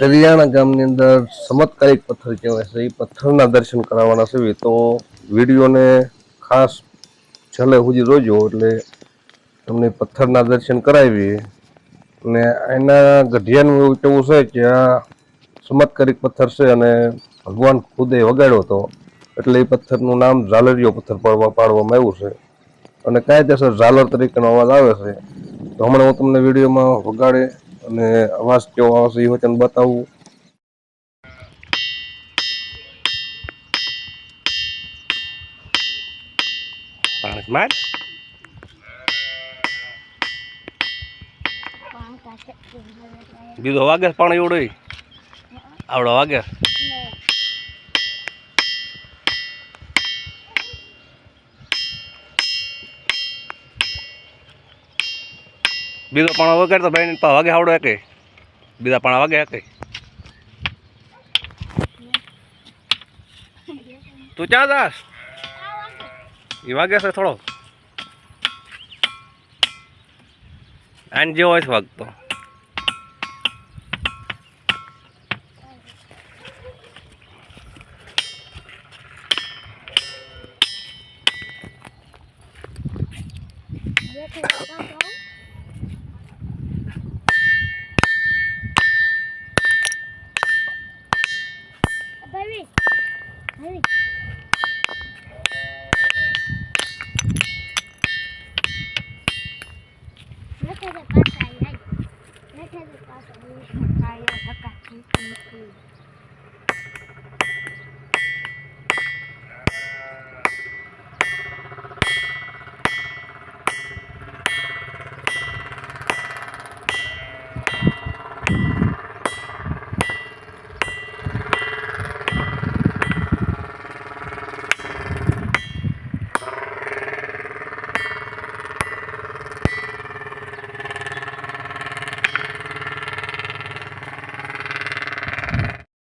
કરિયાણા ગામની અંદર ચમત્કારિક પથ્થર કહેવાય છે, એ પથ્થરના દર્શન કરાવવાના છે. તો વિડીયોને ખાસ છેલ્લે સુધી જોજો, એટલે તમને પથ્થરના દર્શન કરાવીએ. અને એના ગઢિયાનું એવું કેવું છે કે આ ચમત્કારિક પથ્થર છે અને ભગવાન ખુદે વગાડ્યો હતો, એટલે એ પથ્થરનું નામ ઝાલરિયો પથ્થર પાડવામાં આવ્યું છે. અને કાયદેસર ઝાલર તરીકેનો અવાજ આવે છે. તો હમણાં હું તમને વિડીયોમાં વગાડે અને અવાજ કેવો આવશે એ વચન બતાવું. બીજો વાગે પાણી એવડો આવડો વાગે બીજો પાણા વગર તો ભાઈ વાગે આવડો એક બીજા પાણા વાગે એક તું ક્યાં જાસ એ વાગે છે થોડો આને જેવો હોય વાગતો